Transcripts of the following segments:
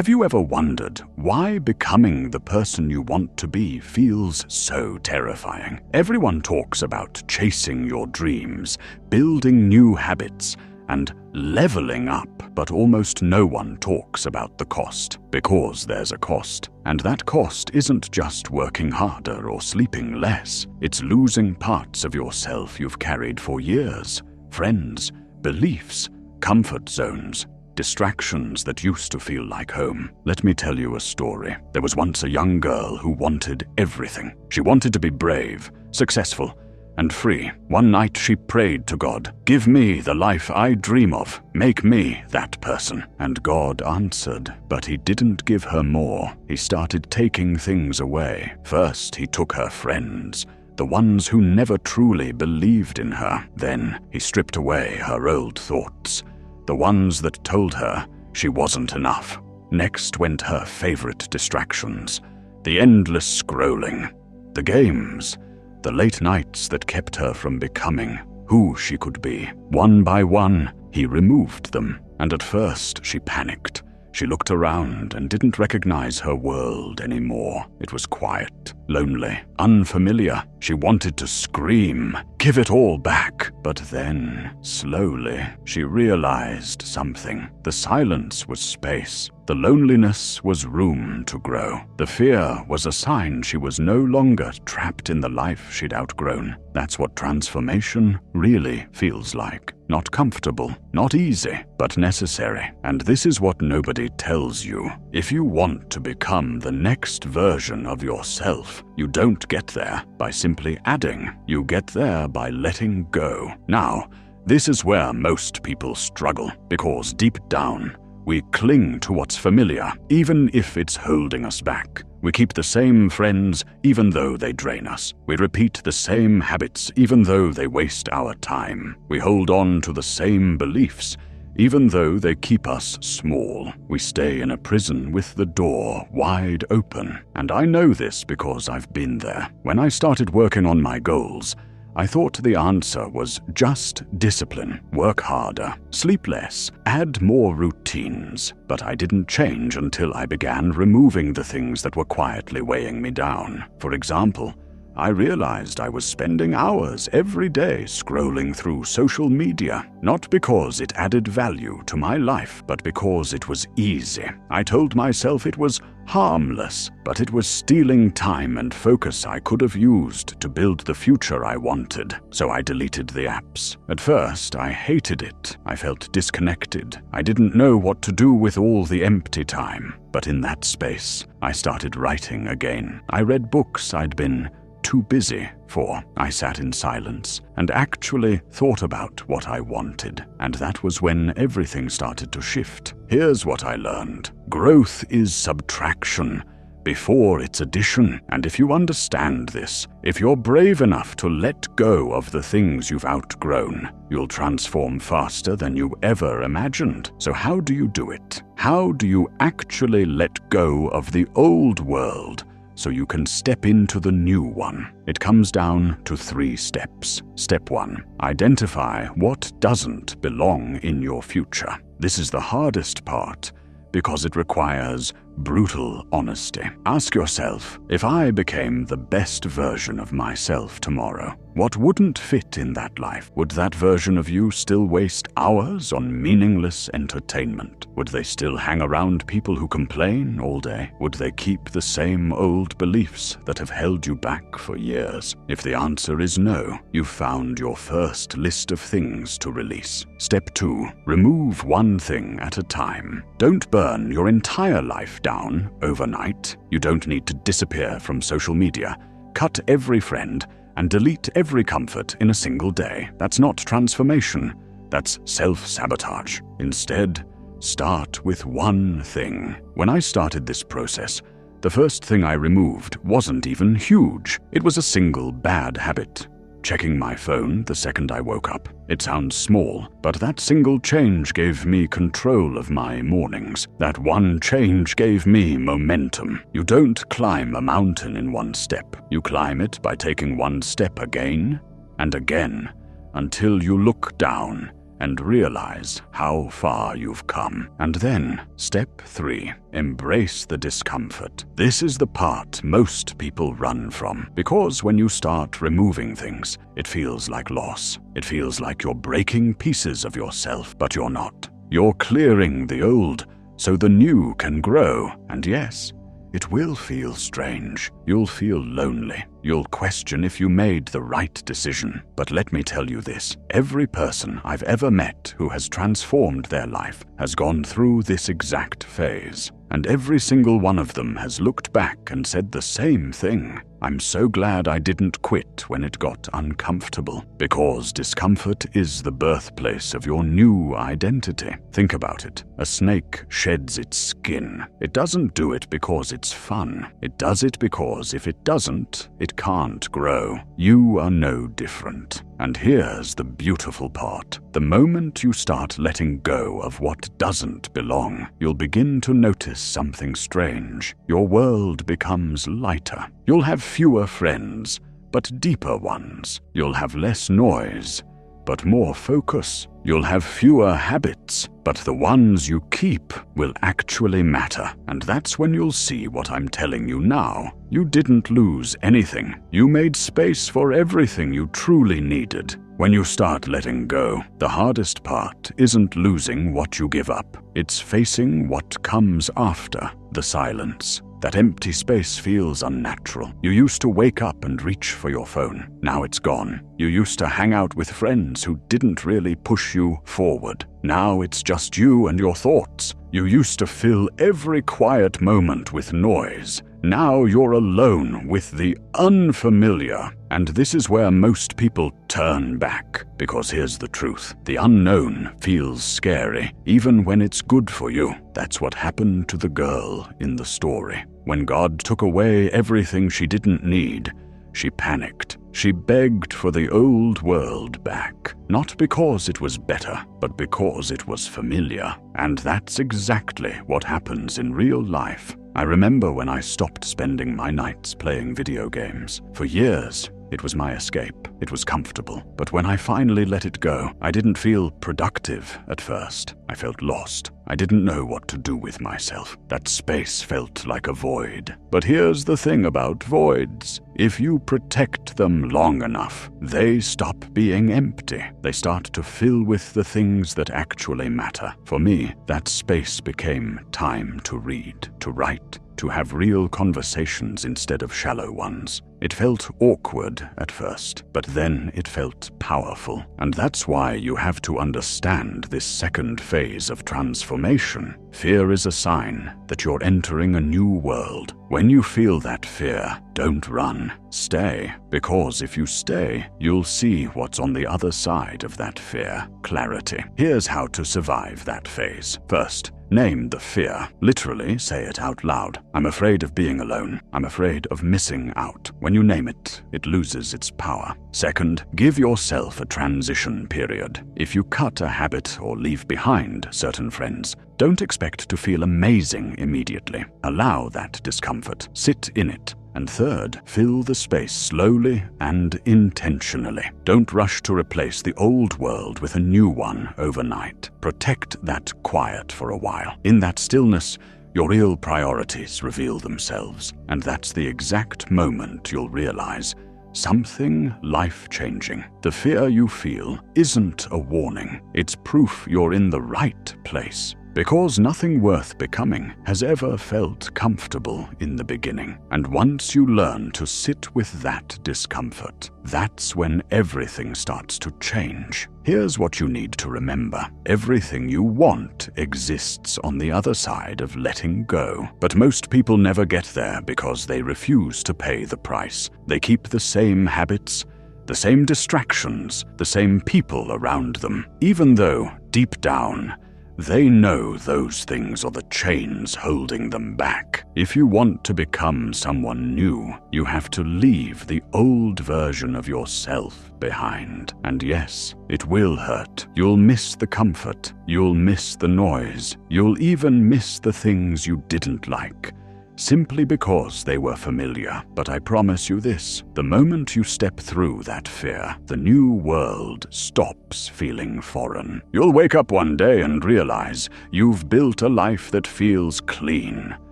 Have you ever wondered why becoming the person you want to be feels so terrifying? Everyone talks about chasing your dreams, building new habits, and leveling up, but almost no one talks about the cost, because there's a cost. And that cost isn't just working harder or sleeping less. It's losing parts of yourself you've carried for years, friends, beliefs, comfort zones, distractions that used to feel like home. Let me tell you a story. There was once a young girl who wanted everything. She wanted to be brave, successful, and free. One night she prayed to God, "Give me the life I dream of. Make me that person." And God answered, but he didn't give her more. He started taking things away. First, he took her friends, the ones who never truly believed in her. Then he stripped away her old thoughts, the ones that told her she wasn't enough. Next went her favorite distractions, the endless scrolling, the games, the late nights that kept her from becoming who she could be. One by one, he removed them, and at first she panicked. She looked around and didn't recognize her world anymore. It was quiet, lonely, unfamiliar. She wanted to scream, give it all back. But then, slowly, she realized something. The silence was space. The loneliness was room to grow. The fear was a sign she was no longer trapped in the life she'd outgrown. That's what transformation really feels like. Not comfortable, not easy, but necessary. And this is what nobody tells you. If you want to become the next version of yourself, you don't get there by simply adding. You get there by letting go. Now, this is where most people struggle, because deep down, we cling to what's familiar, even if it's holding us back. We keep the same friends, even though they drain us. We repeat the same habits, even though they waste our time. We hold on to the same beliefs, even though they keep us small. We stay in a prison with the door wide open. And I know this because I've been there. When I started working on my goals, I thought the answer was just discipline, work harder, sleep less, add more routines. But I didn't change until I began removing the things that were quietly weighing me down. For example, I realized I was spending hours every day scrolling through social media, not because it added value to my life, but because it was easy. I told myself it was harmless, but it was stealing time and focus I could have used to build the future I wanted. So I deleted the apps. At first, I hated it. I felt disconnected. I didn't know what to do with all the empty time. But in that space, I started writing again. I read books I'd been too busy for. I sat in silence and actually thought about what I wanted. And that was when everything started to shift. Here's what I learned. Growth is subtraction before it's addition. And if you understand this, if you're brave enough to let go of the things you've outgrown, you'll transform faster than you ever imagined. So how do you do it? How do you actually let go of the old world so you can step into the new one? It comes down to 3 steps. Step 1, identify what doesn't belong in your future. This is the hardest part because it requires brutal honesty. Ask yourself, if I became the best version of myself tomorrow, what wouldn't fit in that life? Would that version of you still waste hours on meaningless entertainment? Would they still hang around people who complain all day? Would they keep the same old beliefs that have held you back for years? If the answer is no, you've found your first list of things to release. Step 2, remove one thing at a time. Don't burn your entire life down overnight. You don't need to disappear from social media, cut every friend, and delete every comfort in a single day. That's not transformation. That's self-sabotage. Instead, start with one thing. When I started this process, the first thing I removed wasn't even huge. It was a single bad habit. Checking my phone the second I woke up. It sounds small, but that single change gave me control of my mornings. That one change gave me momentum. You don't climb a mountain in one step. You climb it by taking one step again and again until you look down and realize how far you've come. And then, step 3, embrace the discomfort. This is the part most people run from, because when you start removing things, it feels like loss. It feels like you're breaking pieces of yourself, but you're not. You're clearing the old so the new can grow. And yes, it will feel strange. You'll feel lonely. You'll question if you made the right decision. But let me tell you this, every person I've ever met who has transformed their life has gone through this exact phase. And every single one of them has looked back and said the same thing. I'm so glad I didn't quit when it got uncomfortable, because discomfort is the birthplace of your new identity. Think about it. A snake sheds its skin. It doesn't do it because it's fun. It does it because if it doesn't, it can't grow. You are no different. And here's the beautiful part. The moment you start letting go of what doesn't belong, you'll begin to notice something strange. Your world becomes lighter. You'll have fewer friends, but deeper ones. You'll have less noise, but more focus. You'll have fewer habits, but the ones you keep will actually matter. And that's when you'll see what I'm telling you now. You didn't lose anything. You made space for everything you truly needed. When you start letting go, the hardest part isn't losing what you give up. It's facing what comes after, the silence. That empty space feels unnatural. You used to wake up and reach for your phone. Now it's gone. You used to hang out with friends who didn't really push you forward. Now it's just you and your thoughts. You used to fill every quiet moment with noise. Now you're alone with the unfamiliar. And this is where most people turn back. Because here's the truth. The unknown feels scary, even when it's good for you. That's what happened to the girl in the story. When God took away everything she didn't need, she panicked. She begged for the old world back. Not because it was better, but because it was familiar. And that's exactly what happens in real life. I remember when I stopped spending my nights playing video games. For years, it was my escape. It was comfortable. But when I finally let it go, I didn't feel productive at first. I felt lost. I didn't know what to do with myself. That space felt like a void. But here's the thing about voids. If you protect them long enough, they stop being empty. They start to fill with the things that actually matter. For me, that space became time to read, to write, to have real conversations instead of shallow ones. It felt awkward at first, but then it felt powerful. And that's why you have to understand this second phase of transformation. Fear is a sign that you're entering a new world. When you feel that fear, don't run. Stay, because if you stay, you'll see what's on the other side of that fear. Clarity. Here's how to survive that phase. First, name the fear. Literally, say it out loud. I'm afraid of being alone. I'm afraid of missing out. When you name it, it loses its power. Second, give yourself a transition period. If you cut a habit or leave behind certain friends, don't expect to feel amazing immediately. Allow that discomfort. Sit in it. And third, fill the space slowly and intentionally. Don't rush to replace the old world with a new one overnight. Protect that quiet for a while. In that stillness, your real priorities reveal themselves. And that's the exact moment you'll realize something life-changing. The fear you feel isn't a warning. It's proof you're in the right place. Because nothing worth becoming has ever felt comfortable in the beginning. And once you learn to sit with that discomfort, that's when everything starts to change. Here's what you need to remember. Everything you want exists on the other side of letting go. But most people never get there because they refuse to pay the price. They keep the same habits, the same distractions, the same people around them, even though, deep down, they know those things are the chains holding them back. If you want to become someone new, you have to leave the old version of yourself behind. And yes, it will hurt. You'll miss the comfort. You'll miss the noise. You'll even miss the things you didn't like. simply because they were familiar. But I promise you this, the moment you step through that fear, the new world stops feeling foreign. You'll wake up one day and realize you've built a life that feels clean,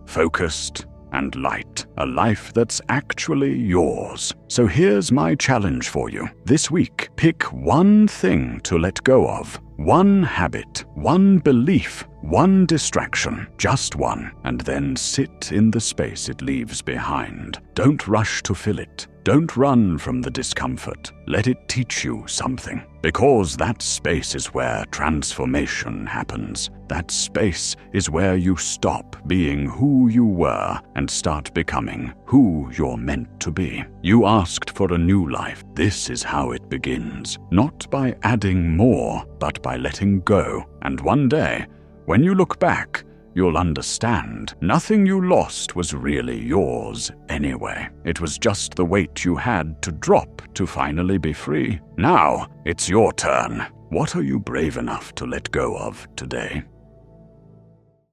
focused, and light, a life that's actually yours. So here's my challenge for you. This week, pick one thing to let go of, one habit, one belief, one distraction, just one, and then sit in the space it leaves behind. Don't rush to fill it. Don't run from the discomfort. Let it teach you something. Because that space is where transformation happens. That space is where you stop being who you were and start becoming who you're meant to be. You asked for a new life. This is how it begins. Not by adding more, but by letting go. And one day, when you look back, you'll understand nothing you lost was really yours anyway. It was just the weight you had to drop to finally be free. Now, it's your turn. What are you brave enough to let go of today?